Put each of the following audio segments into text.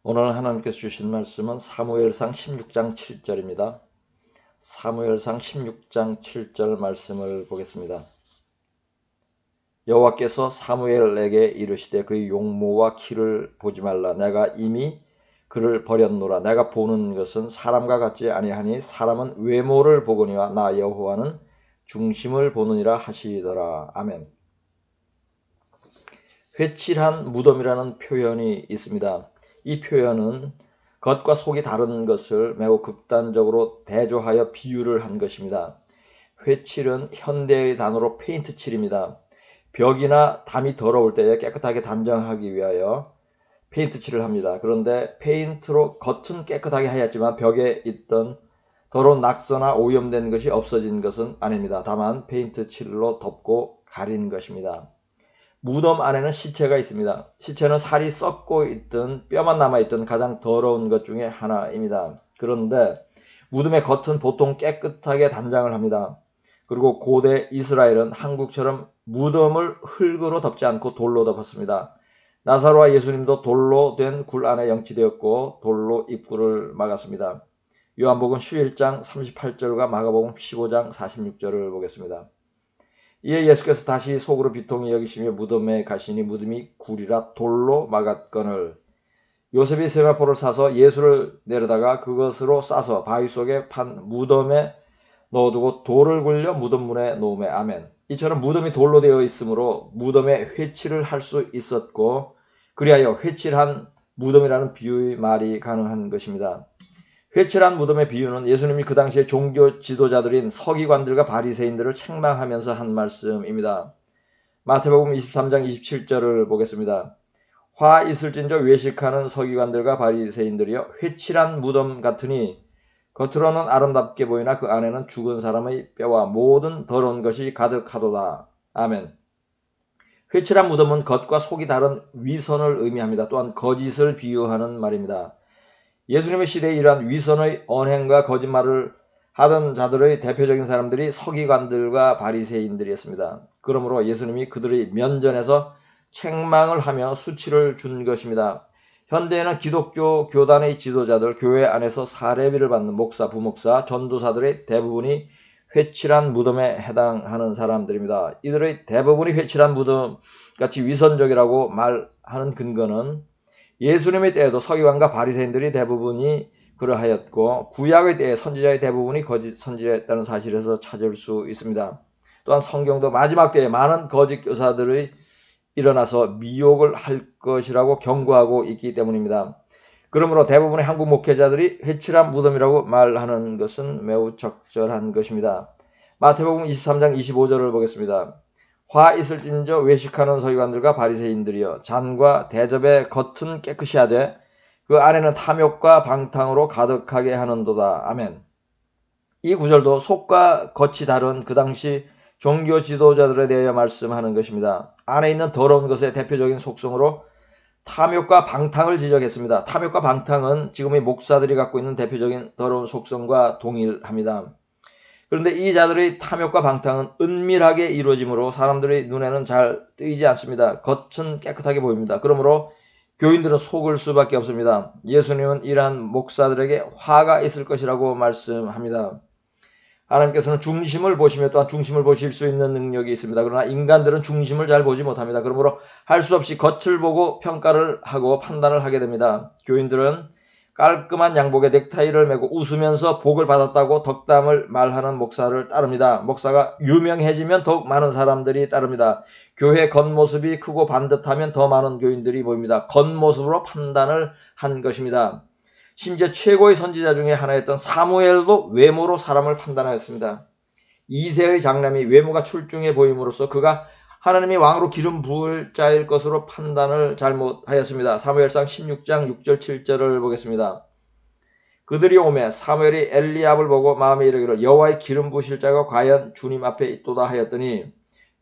오늘 하나님께서 주신 말씀은 사무엘상 16장 7절입니다. 사무엘상 16장 7절 말씀을 보겠습니다. 여호와께서 사무엘에게 이르시되 그의 용모와 키를 보지 말라. 내가 이미 그를 버렸노라. 내가 보는 것은 사람과 같지 아니하니 사람은 외모를 보거니와 나 여호와는 중심을 보느니라 하시더라. 아멘. 회칠한 무덤이라는 표현이 있습니다. 이 표현은 겉과 속이 다른 것을 매우 극단적으로 대조하여 비유를 한 것입니다. 회칠은 현대의 단어로 페인트칠입니다. 벽이나 담이 더러울 때에 깨끗하게 단정하기 위하여 페인트칠을 합니다. 그런데 페인트로 겉은 깨끗하게 하였지만 벽에 있던 더러운 낙서나 오염된 것이 없어진 것은 아닙니다. 다만 페인트칠로 덮고 가린 것입니다. 무덤 안에는 시체가 있습니다. 시체는 살이 썩고 있든 뼈만 남아있든 가장 더러운 것 중에 하나입니다. 그런데 무덤의 겉은 보통 깨끗하게 단장을 합니다. 그리고 고대 이스라엘은 한국처럼 무덤을 흙으로 덮지 않고 돌로 덮었습니다. 나사로와 예수님도 돌로 된 굴 안에 영치되었고 돌로 입구를 막았습니다. 요한복음 11장 38절과 마가복음 15장 46절을 보겠습니다. 이에 예수께서 다시 속으로 비통히 여기시며 무덤에 가시니 무덤이 굴이라 돌로 막았거늘 요셉이 세마포를 사서 예수를 내려다가 그것으로 싸서 바위 속에 판 무덤에 넣어두고 돌을 굴려 무덤 문에 놓음에 아멘. 이처럼 무덤이 돌로 되어 있으므로 무덤에 회칠을 할 수 있었고 그리하여 회칠한 무덤이라는 비유의 말이 가능한 것입니다. 회칠한 무덤의 비유는 예수님이 그 당시에 종교 지도자들인 서기관들과 바리새인들을 책망하면서 한 말씀입니다. 마태복음 23장 27절을 보겠습니다. 화 있을진저 외식하는 서기관들과 바리새인들이여 회칠한 무덤 같으니 겉으로는 아름답게 보이나 그 안에는 죽은 사람의 뼈와 모든 더러운 것이 가득하도다. 아멘. 회칠한 무덤은 겉과 속이 다른 위선을 의미합니다. 또한 거짓을 비유하는 말입니다. 예수님의 시대에 이러한 위선의 언행과 거짓말을 하던 자들의 대표적인 사람들이 서기관들과 바리새인들이었습니다. 그러므로 예수님이 그들의 면전에서 책망을 하며 수치를 준 것입니다. 현대에는 기독교 교단의 지도자들, 교회 안에서 사례비를 받는 목사, 부목사, 전도사들의 대부분이 회칠한 무덤에 해당하는 사람들입니다. 이들의 대부분이 회칠한 무덤같이 위선적이라고 말하는 근거는 예수님의 때에도 서기관과 바리새인들이 대부분이 그러하였고 구약의 때에 선지자의 대부분이 거짓 선지자였다는 사실에서 찾을 수 있습니다. 또한 성경도 마지막 때에 많은 거짓 교사들이 일어나서 미혹을 할 것이라고 경고하고 있기 때문입니다. 그러므로 대부분의 한국 목회자들이 회칠한 무덤이라고 말하는 것은 매우 적절한 것입니다. 마태복음 23장 25절을 보겠습니다. 화 있을진저 외식하는 서기관들과 바리새인들이여 잔과 대접의 겉은 깨끗이 하되 그 안에는 탐욕과 방탕으로 가득하게 하는도다. 아멘. 이 구절도 속과 겉이 다른 그 당시 종교 지도자들에 대하여 말씀하는 것입니다. 안에 있는 더러운 것의 대표적인 속성으로 탐욕과 방탕을 지적했습니다. 탐욕과 방탕은 지금의 목사들이 갖고 있는 대표적인 더러운 속성과 동일합니다. 그런데 이 자들의 탐욕과 방탕은 은밀하게 이루어지므로 사람들의 눈에는 잘 뜨이지 않습니다. 겉은 깨끗하게 보입니다. 그러므로 교인들은 속을 수밖에 없습니다. 예수님은 이러한 목사들에게 화가 있을 것이라고 말씀합니다. 하나님께서는 중심을 보시며 또한 중심을 보실 수 있는 능력이 있습니다. 그러나 인간들은 중심을 잘 보지 못합니다. 그러므로 할 수 없이 겉을 보고 평가를 하고 판단을 하게 됩니다. 교인들은 깔끔한 양복에 넥타이를 메고 웃으면서 복을 받았다고 덕담을 말하는 목사를 따릅니다. 목사가 유명해지면 더욱 많은 사람들이 따릅니다. 교회 겉모습이 크고 반듯하면 더 많은 교인들이 모입니다. 겉모습으로 판단을 한 것입니다. 심지어 최고의 선지자 중에 하나였던 사무엘도 외모로 사람을 판단하였습니다. 2세의 장남이 외모가 출중해 보임으로써 그가 하나님이 왕으로 기름 부을 자일 것으로 판단을 잘못하였습니다. 사무엘상 16장 6절 7절을 보겠습니다. 그들이 오매 사무엘이 엘리압을 보고 마음에 이르기를 여호와의 기름 부으실 자가 과연 주님 앞에 있도다 하였더니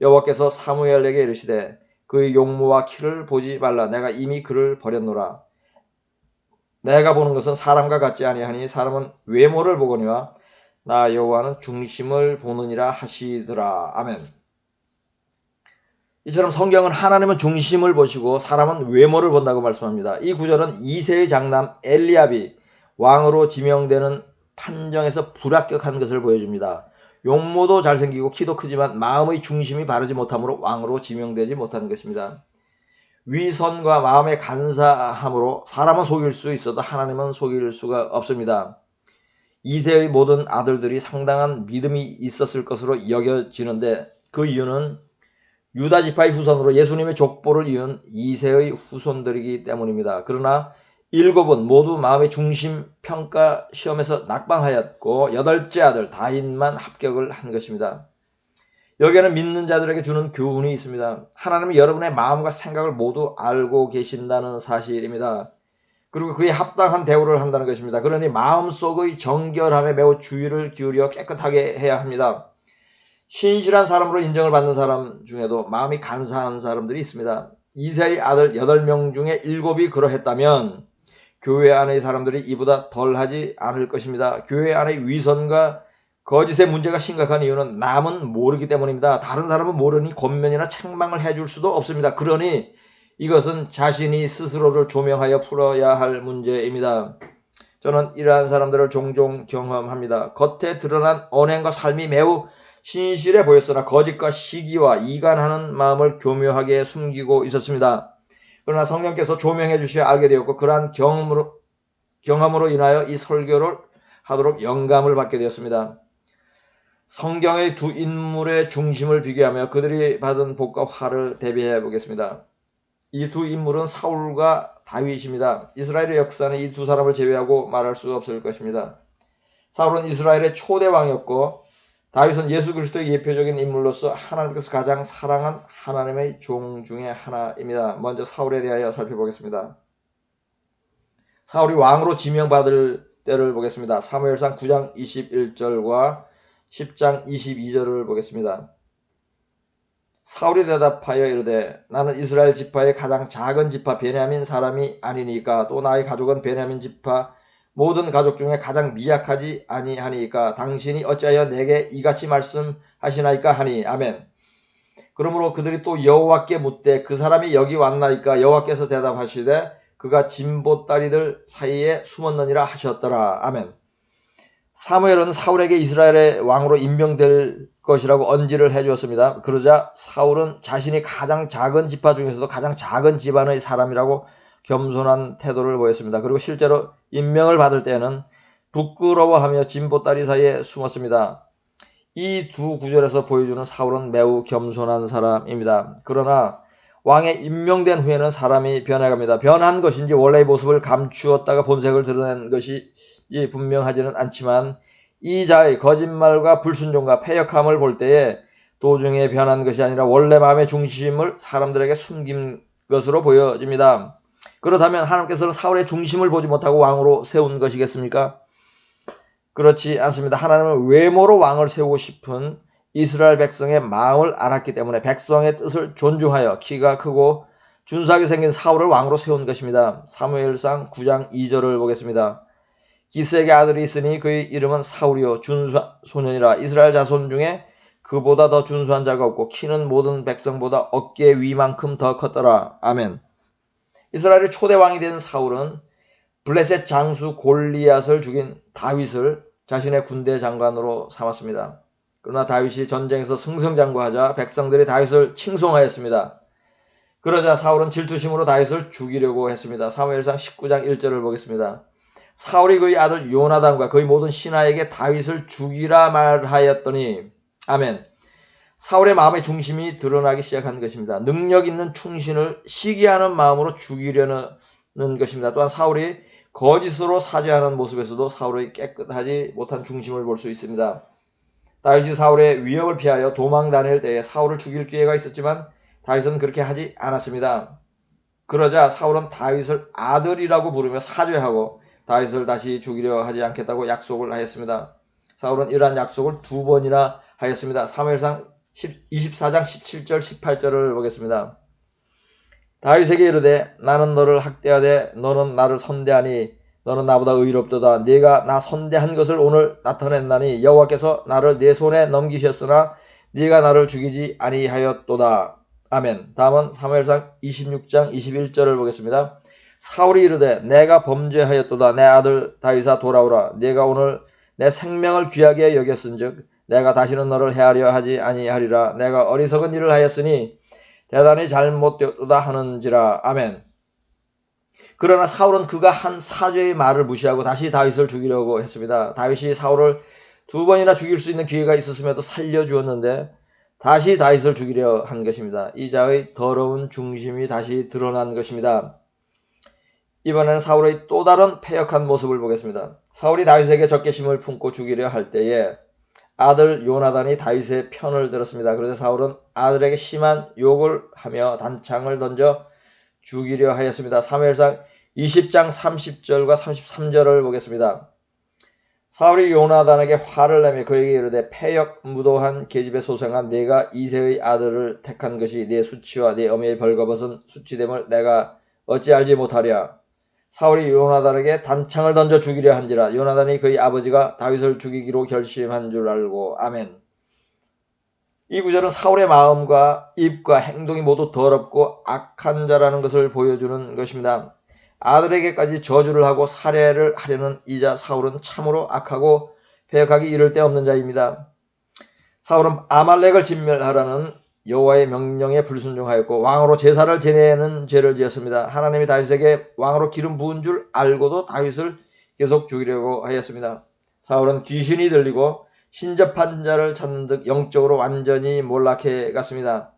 여호와께서 사무엘에게 이르시되 그의 용모와 키를 보지 말라. 내가 이미 그를 버렸노라. 내가 보는 것은 사람과 같지 아니하니 사람은 외모를 보거니와 나 여호와는 중심을 보느니라 하시더라. 아멘. 이처럼 성경은 하나님은 중심을 보시고 사람은 외모를 본다고 말씀합니다. 이 구절은 이새의 장남 엘리압이 왕으로 지명되는 판정에서 불합격한 것을 보여줍니다. 용모도 잘생기고 키도 크지만 마음의 중심이 바르지 못함으로 왕으로 지명되지 못한 것입니다. 위선과 마음의 간사함으로 사람은 속일 수 있어도 하나님은 속일 수가 없습니다. 이새의 모든 아들들이 상당한 믿음이 있었을 것으로 여겨지는데 그 이유는 유다 지파의 후손으로 예수님의 족보를 이은 이새의 후손들이기 때문입니다. 그러나 7은 모두 마음의 중심 평가 시험에서 낙방하였고 8째 아들 다윗만 합격을 한 것입니다. 여기에는 믿는 자들에게 주는 교훈이 있습니다. 하나님은 여러분의 마음과 생각을 모두 알고 계신다는 사실입니다. 그리고 그에 합당한 대우를 한다는 것입니다. 그러니 마음속의 정결함에 매우 주의를 기울여 깨끗하게 해야 합니다. 신실한 사람으로 인정을 받는 사람 중에도 마음이 간사한 사람들이 있습니다. 이새의 아들 8명 중에 7이 그러했다면 교회 안의 사람들이 이보다 덜하지 않을 것입니다. 교회 안의 위선과 거짓의 문제가 심각한 이유는 남은 모르기 때문입니다. 다른 사람은 모르니 권면이나 책망을 해줄 수도 없습니다. 그러니 이것은 자신이 스스로를 조명하여 풀어야 할 문제입니다. 저는 이러한 사람들을 종종 경험합니다. 겉에 드러난 언행과 삶이 매우 신실해 보였으나 거짓과 시기와 이간하는 마음을 교묘하게 숨기고 있었습니다. 그러나 성령께서 조명해 주셔야 알게 되었고 그러한 경험으로 인하여 이 설교를 하도록 영감을 받게 되었습니다. 성경의 두 인물의 중심을 비교하며 그들이 받은 복과 화를 대비해 보겠습니다. 이 두 인물은 사울과 다윗입니다. 이스라엘의 역사는 이 두 사람을 제외하고 말할 수 없을 것입니다. 사울은 이스라엘의 초대 왕이었고 다윗은 예수 그리스도의 예표적인 인물로서 하나님께서 가장 사랑한 하나님의 종 중에 하나입니다. 먼저 사울에 대하여 살펴보겠습니다. 사울이 왕으로 지명받을 때를 보겠습니다. 사무엘상 9장 21절과 10장 22절을 보겠습니다. 사울이 대답하여 이르되 나는 이스라엘 지파의 가장 작은 지파 베냐민 사람이 아니니까 또 나의 가족은 베냐민 지파 모든 가족 중에 가장 미약하지 아니하니까 당신이 어찌하여 내게 이같이 말씀하시나이까 하니 아멘. 그러므로 그들이 또 여호와께 묻되 그 사람이 여기 왔나이까 여호와께서 대답하시되 그가 진보다리들 사이에 숨었느니라 하셨더라. 아멘. 사무엘은 사울에게 이스라엘의 왕으로 임명될 것이라고 언지를 해주었습니다. 그러자 사울은 자신이 가장 작은 지파 중에서도 가장 작은 집안의 사람이라고 겸손한 태도를 보였습니다. 그리고 실제로 임명을 받을 때는 부끄러워하며 진보다리 사이에 숨었습니다. 이 두 구절에서 보여주는 사울은 매우 겸손한 사람입니다. 그러나 왕에 임명된 후에는 사람이 변해갑니다. 변한 것인지 원래의 모습을 감추었다가 본색을 드러낸 것이 분명하지는 않지만 이 자의 거짓말과 불순종과 패역함을 볼 때에 도중에 변한 것이 아니라 원래 마음의 중심을 사람들에게 숨긴 것으로 보여집니다. 그렇다면 하나님께서는 사울의 중심을 보지 못하고 왕으로 세운 것이겠습니까? 그렇지 않습니다. 하나님은 외모로 왕을 세우고 싶은 이스라엘 백성의 마음을 알았기 때문에 백성의 뜻을 존중하여 키가 크고 준수하게 생긴 사울을 왕으로 세운 것입니다. 사무엘상 9장 2절을 보겠습니다. 기스에게 아들이 있으니 그의 이름은 사울이요 준수한 소년이라. 이스라엘 자손 중에 그보다 더 준수한 자가 없고 키는 모든 백성보다 어깨 위만큼 더 컸더라. 아멘. 이스라엘의 초대 왕이 된 사울은 블레셋 장수 골리앗을 죽인 다윗을 자신의 군대 장관으로 삼았습니다. 그러나 다윗이 전쟁에서 승승장구하자 백성들이 다윗을 칭송하였습니다. 그러자 사울은 질투심으로 다윗을 죽이려고 했습니다. 사무엘상 19장 1절을 보겠습니다. 사울이 그의 아들 요나단과 그의 모든 신하에게 다윗을 죽이라 말하였더니 아멘. 사울의 마음의 중심이 드러나기 시작한 것입니다. 능력 있는 충신을 시기하는 마음으로 죽이려는 것입니다. 또한 사울이 거짓으로 사죄하는 모습에서도 사울의 깨끗하지 못한 중심을 볼 수 있습니다. 다윗이 사울의 위협을 피하여 도망 다닐 때에 사울을 죽일 기회가 있었지만 다윗은 그렇게 하지 않았습니다. 그러자 사울은 다윗을 아들이라고 부르며 사죄하고 다윗을 다시 죽이려 하지 않겠다고 약속을 하였습니다. 사울은 이러한 약속을 2번이나 하였습니다. 사무엘상 24장 17절 18절을 보겠습니다. 다윗에게 이르되 나는 너를 학대하되 너는 나를 선대하니 너는 나보다 의롭도다. 네가 나 선대한 것을 오늘 나타냈나니 여호와께서 나를 내 손에 넘기셨으나 네가 나를 죽이지 아니하였도다. 아멘. 다음은 사무엘상 26장 21절을 보겠습니다. 사울이 이르되 내가 범죄하였도다. 내 아들 다윗아 돌아오라. 네가 오늘 내 생명을 귀하게 여겼은즉 내가 다시는 너를 해하려 하지 아니하리라. 내가 어리석은 일을 하였으니 대단히 잘못되었도다 하는지라. 아멘. 그러나 사울은 그가 한 사죄의 말을 무시하고 다시 다윗을 죽이려고 했습니다. 다윗이 사울을 2번이나 죽일 수 있는 기회가 있었음에도 살려주었는데 다시 다윗을 죽이려 한 것입니다. 이 자의 더러운 중심이 다시 드러난 것입니다. 이번에는 사울의 또 다른 패역한 모습을 보겠습니다. 사울이 다윗에게 적개심을 품고 죽이려 할 때에 아들 요나단이 다윗의 편을 들었습니다. 그래서 사울은 아들에게 심한 욕을 하며 단창을 던져 죽이려 하였습니다. 사무엘상 20장 30절과 33절을 보겠습니다. 사울이 요나단에게 화를 내며 그에게 이르되 패역 무도한 계집에 소생한 네가 이새의 아들을 택한 것이 네 수치와 네 어미의 벌거벗은 수치됨을 내가 어찌 알지 못하랴. 사울이 요나단에게 단창을 던져 죽이려 한지라. 요나단이 그의 아버지가 다윗을 죽이기로 결심한 줄 알고. 아멘. 이 구절은 사울의 마음과 입과 행동이 모두 더럽고 악한 자라는 것을 보여주는 것입니다. 아들에게까지 저주를 하고 살해를 하려는 이자 사울은 참으로 악하고 패역하기 이를 데 없는 자입니다. 사울은 아말렉을 진멸하라는 여호와의 명령에 불순종하였고 왕으로 제사를 지내는 죄를 지었습니다. 하나님이 다윗에게 왕으로 기름 부은 줄 알고도 다윗을 계속 죽이려고 하였습니다. 사울은 귀신이 들리고 신접한 자를 찾는 듯 영적으로 완전히 몰락해 갔습니다.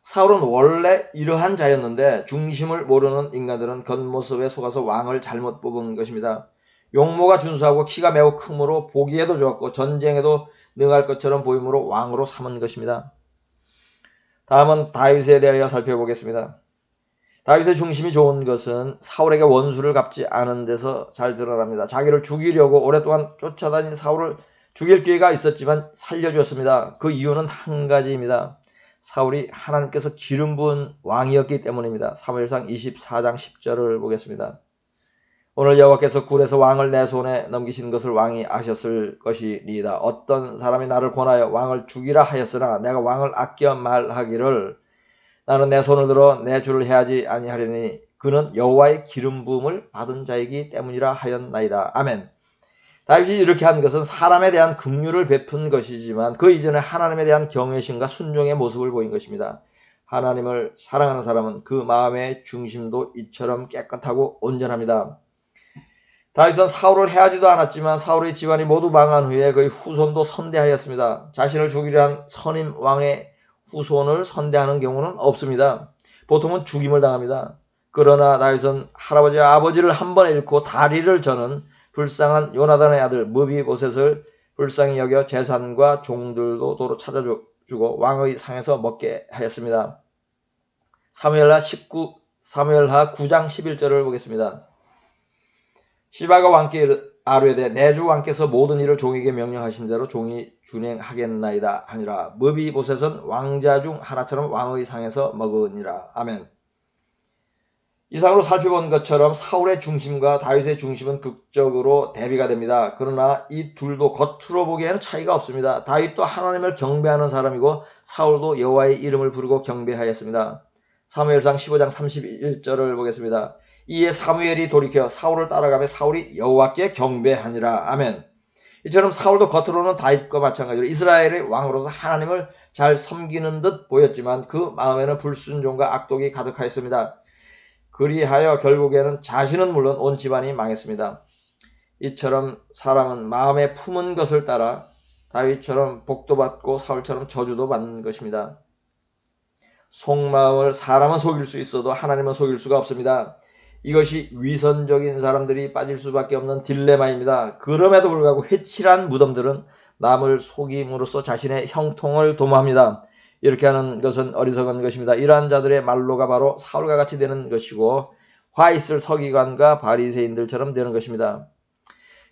사울은 원래 이러한 자였는데 중심을 모르는 인간들은 겉모습에 속아서 왕을 잘못 뽑은 것입니다. 용모가 준수하고 키가 매우 크므로 보기에도 좋았고 전쟁에도 능할 것처럼 보이므로 왕으로 삼은 것입니다. 다음은 다윗에 대하여 살펴보겠습니다. 다윗의 중심이 좋은 것은 사울에게 원수를 갚지 않은 데서 잘 드러납니다. 자기를 죽이려고 오랫동안 쫓아다닌 사울을 죽일 기회가 있었지만 살려주었습니다. 그 이유는 한 가지입니다. 사울이 하나님께서 기름 부은 왕이었기 때문입니다. 사무엘상 24장 10절을 보겠습니다. 오늘 여호와께서 굴에서 왕을 내 손에 넘기신 것을 왕이 아셨을 것이니이다. 어떤 사람이 나를 권하여 왕을 죽이라 하였으나 내가 왕을 아껴 말하기를 나는 내 손을 들어 내 주를 해하지 아니하리니 그는 여호와의 기름 부음을 받은 자이기 때문이라 하였나이다. 아멘. 다윗이 이렇게 한 것은 사람에 대한 긍휼을 베푼 것이지만 그 이전에 하나님에 대한 경외심과 순종의 모습을 보인 것입니다. 하나님을 사랑하는 사람은 그 마음의 중심도 이처럼 깨끗하고 온전합니다. 다윗은 사울을 해하지도 않았지만 사울의 집안이 모두 망한 후에 그의 후손도 선대하였습니다. 자신을 죽이려 한 선임 왕의 후손을 선대하는 경우는 없습니다. 보통은 죽임을 당합니다. 그러나 다윗은 할아버지와 아버지를 한 번에 잃고 다리를 저는 불쌍한 요나단의 아들 무비보셋을 불쌍히 여겨 재산과 종들도 도로 찾아주고 왕의 상에서 먹게 하였습니다. 사무엘하 9장 11절을 보겠습니다. 시바가 왕께 아뢰되 내 주 왕께서 모든 일을 종에게 명령하신 대로 종이 준행하겠나이다 하니라. 무비보셋은 왕자 중 하나처럼 왕의 상에서 먹으니라. 아멘. 이상으로 살펴본 것처럼 사울의 중심과 다윗의 중심은 극적으로 대비가 됩니다. 그러나 이 둘도 겉으로 보기에는 차이가 없습니다. 다윗도 하나님을 경배하는 사람이고 사울도 여호와의 이름을 부르고 경배하였습니다. 사무엘상 15장 31절을 보겠습니다. 이에 사무엘이 돌이켜 사울을 따라가며 사울이 여호와께 경배하니라. 아멘. 이처럼 사울도 겉으로는 다윗과 마찬가지로 이스라엘의 왕으로서 하나님을 잘 섬기는 듯 보였지만 그 마음에는 불순종과 악독이 가득하였습니다. 그리하여 결국에는 자신은 물론 온 집안이 망했습니다. 이처럼 사람은 마음에 품은 것을 따라 다윗처럼 복도 받고 사울처럼 저주도 받는 것입니다. 속마음을 사람은 속일 수 있어도 하나님은 속일 수가 없습니다. 이것이 위선적인 사람들이 빠질 수밖에 없는 딜레마입니다. 그럼에도 불구하고 회칠한 무덤들은 남을 속임으로써 자신의 형통을 도모합니다. 이렇게 하는 것은 어리석은 것입니다. 이러한 자들의 말로가 바로 사울과 같이 되는 것이고 화 있을 서기관과 바리새인들처럼 되는 것입니다.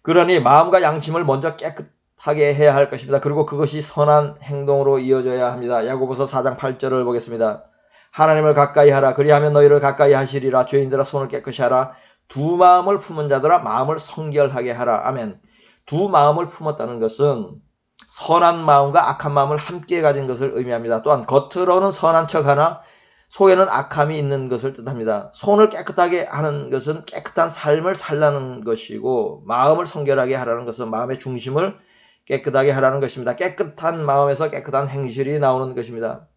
그러니 마음과 양심을 먼저 깨끗하게 해야 할 것입니다. 그리고 그것이 선한 행동으로 이어져야 합니다. 야고보서 4장 8절을 보겠습니다. 하나님을 가까이 하라. 그리하면 너희를 가까이 하시리라. 죄인들아 손을 깨끗이 하라. 두 마음을 품은 자들아 마음을 성결하게 하라. 아멘. 두 마음을 품었다는 것은 선한 마음과 악한 마음을 함께 가진 것을 의미합니다. 또한 겉으로는 선한 척하나 속에는 악함이 있는 것을 뜻합니다. 손을 깨끗하게 하는 것은 깨끗한 삶을 살라는 것이고, 마음을 성결하게 하라는 것은 마음의 중심을 깨끗하게 하라는 것입니다. 깨끗한 마음에서 깨끗한 행실이 나오는 것입니다.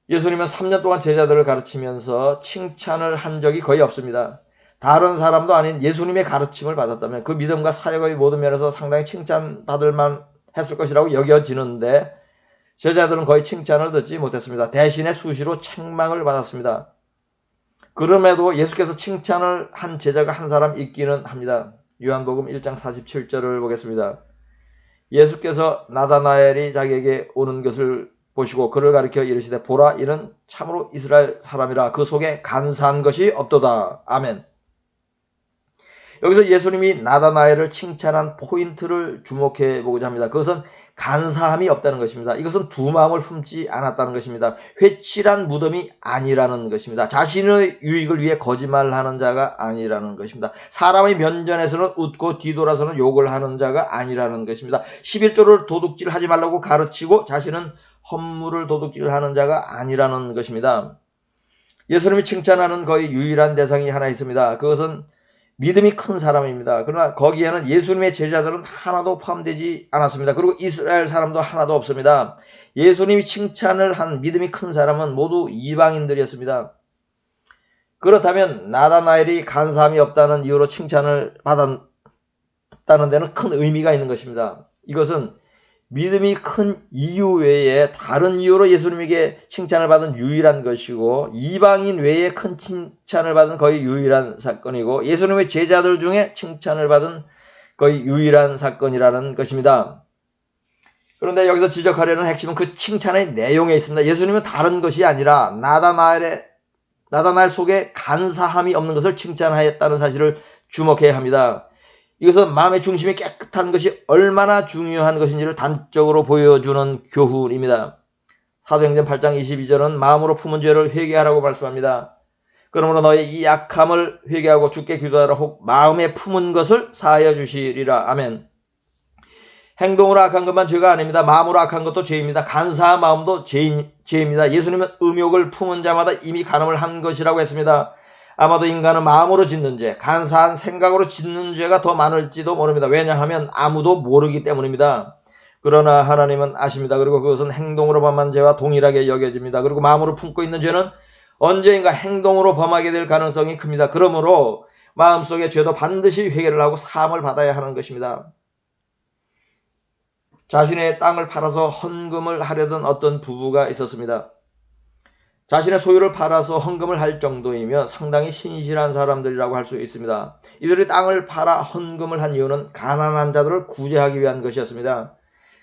예수님은 3년 동안 제자들을 가르치면서 칭찬을 한 적이 거의 없습니다. 다른 사람도 아닌 예수님의 가르침을 받았다면 그 믿음과 사역의 모든 면에서 상당히 칭찬받을 만 했을 것이라고 여겨지는데, 제자들은 거의 칭찬을 듣지 못했습니다. 대신에 수시로 책망을 받았습니다. 그럼에도 예수께서 칭찬을 한 제자가 한 사람 있기는 합니다. 요한복음 1장 47절을 보겠습니다. 예수께서 나다나엘이 자기에게 오는 것을 보시고 그를 가리켜 이르시되, 보라, 이는 참으로 이스라엘 사람이라, 그 속에 간사한 것이 없도다. 아멘. 여기서 예수님이 나다나엘을 칭찬한 포인트를 주목해 보고자 합니다. 그것은 간사함이 없다는 것입니다. 이것은 두 마음을 훔지 않았다는 것입니다. 회칠한 무덤이 아니라는 것입니다. 자신의 유익을 위해 거짓말하는 자가 아니라는 것입니다. 사람의 면전에서는 웃고 뒤돌아서는 욕을 하는 자가 아니라는 것입니다. 11조를 도둑질하지 말라고 가르치고 자신은 헌물을 도둑질하는 자가 아니라는 것입니다. 예수님이 칭찬하는 거의 유일한 대상이 하나 있습니다. 그것은 믿음이 큰 사람입니다. 그러나 거기에는 예수님의 제자들은 하나도 포함되지 않았습니다. 그리고 이스라엘 사람도 하나도 없습니다. 예수님이 칭찬을 한 믿음이 큰 사람은 모두 이방인들이었습니다. 그렇다면 나다나엘이 간사함이 없다는 이유로 칭찬을 받았다는 데는 큰 의미가 있는 것입니다. 이것은 믿음이 큰 이유 외에 다른 이유로 예수님에게 칭찬을 받은 유일한 것이고, 이방인 외에 큰 칭찬을 받은 거의 유일한 사건이고, 예수님의 제자들 중에 칭찬을 받은 거의 유일한 사건이라는 것입니다. 그런데 여기서 지적하려는 핵심은 그 칭찬의 내용에 있습니다. 예수님은 다른 것이 아니라 나다나엘 속에 간사함이 없는 것을 칭찬하였다는 사실을 주목해야 합니다. 이것은 마음의 중심이 깨끗한 것이 얼마나 중요한 것인지를 단적으로 보여주는 교훈입니다. 사도행전 8장 22절은 마음으로 품은 죄를 회개하라고 말씀합니다. 그러므로 너의 이 약함을 회개하고 주께 기도하라. 혹 마음에 품은 것을 사하여 주시리라. 아멘. 행동으로 악한 것만 죄가 아닙니다. 마음으로 악한 것도 죄입니다. 간사한 마음도 죄입니다. 예수님은 음욕을 품은 자마다 이미 간음을 한 것이라고 했습니다. 아마도 인간은 마음으로 짓는 죄, 간사한 생각으로 짓는 죄가 더 많을지도 모릅니다. 왜냐하면 아무도 모르기 때문입니다. 그러나 하나님은 아십니다. 그리고 그것은 행동으로 범한 죄와 동일하게 여겨집니다. 그리고 마음으로 품고 있는 죄는 언제인가 행동으로 범하게 될 가능성이 큽니다. 그러므로 마음속의 죄도 반드시 회개를 하고 사함을 받아야 하는 것입니다. 자신의 땅을 팔아서 헌금을 하려던 어떤 부부가 있었습니다. 자신의 소유를 팔아서 헌금을 할 정도이면 상당히 신실한 사람들이라고 할 수 있습니다. 이들이 땅을 팔아 헌금을 한 이유는 가난한 자들을 구제하기 위한 것이었습니다.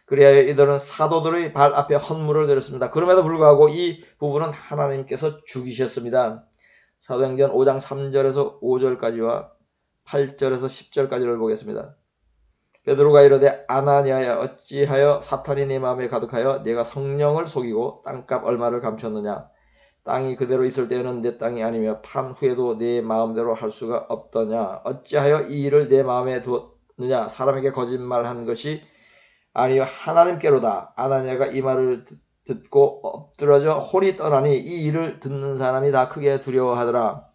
그래야 이들은 사도들의 발 앞에 헌물을 드렸습니다. 그럼에도 불구하고 이 부부는 하나님께서 죽이셨습니다. 사도행전 5장 3절에서 5절까지와 8절에서 10절까지를 보겠습니다. 베드로가 이르되, 아나니아야, 어찌하여 사탄이 네 마음에 가득하여 네가 성령을 속이고 땅값 얼마를 감췄느냐? 땅이 그대로 있을 때에는 내 땅이 아니며 판 후에도 네 마음대로 할 수가 없더냐? 어찌하여 이 일을 내 마음에 두었느냐? 사람에게 거짓말한 것이 아니요 하나님께로다. 아나니아가 이 말을 듣고 엎드러져 홀이 떠나니 이 일을 듣는 사람이 다 크게 두려워하더라.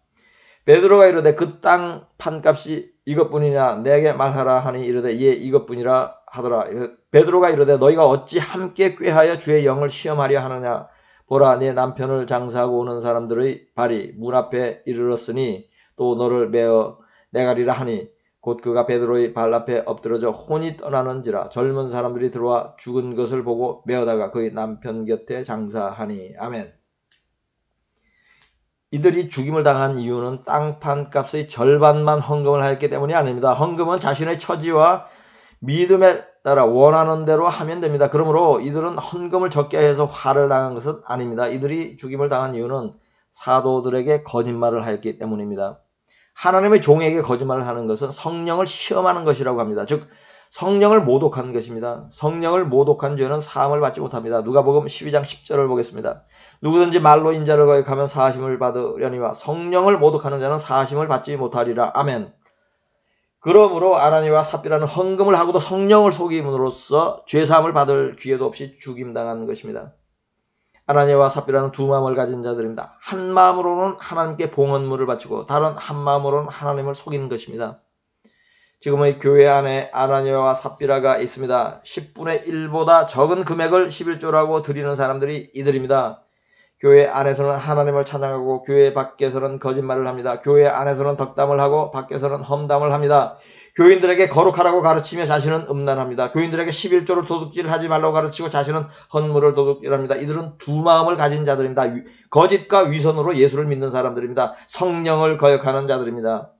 베드로가 이르되, 그 땅 판값이 이것뿐이냐? 내게 말하라 하니 이르되, 예, 이것뿐이라 하더라. 베드로가 이르되, 너희가 어찌 함께 꾀하여 주의 영을 시험하려 하느냐? 보라, 내 남편을 장사하고 오는 사람들의 발이 문 앞에 이르렀으니 또 너를 메어 내가리라 하니, 곧 그가 베드로의 발 앞에 엎드러져 혼이 떠나는지라. 젊은 사람들이 들어와 죽은 것을 보고 메어다가 그의 남편 곁에 장사하니. 아멘. 이들이 죽임을 당한 이유는 땅판 값의 절반만 헌금을 하였기 때문이 아닙니다. 헌금은 자신의 처지와 믿음에 따라 원하는 대로 하면 됩니다. 그러므로 이들은 헌금을 적게 해서 화를 당한 것은 아닙니다. 이들이 죽임을 당한 이유는 사도들에게 거짓말을 하였기 때문입니다. 하나님의 종에게 거짓말을 하는 것은 성령을 시험하는 것이라고 합니다. 즉 성령을 모독한 것입니다. 성령을 모독한 죄는 사함을 받지 못합니다. 누가복음 12장 10절을 보겠습니다. 누구든지 말로 인자를 거역하면 사하심을 받으려니와 성령을 모독하는 자는 사하심을 받지 못하리라. 아멘. 그러므로 아나니와 삽비라는 헌금을 하고도 성령을 속임으로써 죄사함을 받을 기회도 없이 죽임당한 것입니다. 아나니와 삽비라는 두 마음을 가진 자들입니다. 한 마음으로는 하나님께 봉헌물을 바치고 다른 한 마음으로는 하나님을 속인 것입니다. 지금의 교회 안에 아나니아와 삽비라가 있습니다. 10분의 1보다 적은 금액을 11조라고 드리는 사람들이 이들입니다. 교회 안에서는 하나님을 찬양하고 교회 밖에서는 거짓말을 합니다. 교회 안에서는 덕담을 하고 밖에서는 험담을 합니다. 교인들에게 거룩하라고 가르치며 자신은 음란합니다. 교인들에게 11조를 도둑질하지 말라고 가르치고 자신은 헌물을 도둑질합니다. 이들은 두 마음을 가진 자들입니다. 거짓과 위선으로 예수를 믿는 사람들입니다. 성령을 거역하는 자들입니다.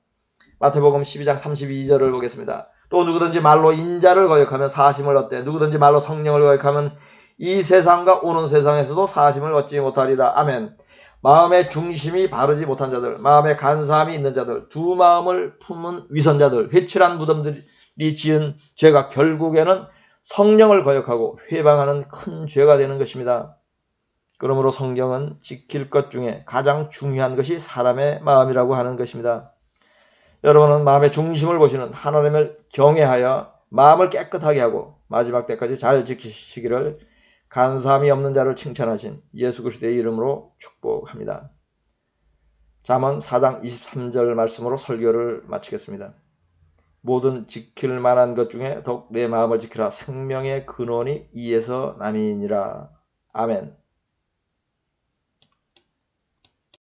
마태복음 12장 32절을 보겠습니다. 또 누구든지 말로 인자를 거역하면 사심을 얻되 누구든지 말로 성령을 거역하면 이 세상과 오는 세상에서도 사심을 얻지 못하리라. 아멘. 마음의 중심이 바르지 못한 자들, 마음에 간사함이 있는 자들, 두 마음을 품은 위선자들, 회칠한 무덤들이 지은 죄가 결국에는 성령을 거역하고 회방하는 큰 죄가 되는 것입니다. 그러므로 성경은 지킬 것 중에 가장 중요한 것이 사람의 마음이라고 하는 것입니다. 여러분은 마음의 중심을 보시는 하나님을 경외하여 마음을 깨끗하게 하고 마지막 때까지 잘 지키시기를 간사함이 없는 자를 칭찬하신 예수 그리스도의 이름으로 축복합니다. 잠언 4장 23절 말씀으로 설교를 마치겠습니다. 모든 지킬 만한 것 중에 더욱 내 마음을 지키라. 생명의 근원이 이에서 남이니라. 아멘.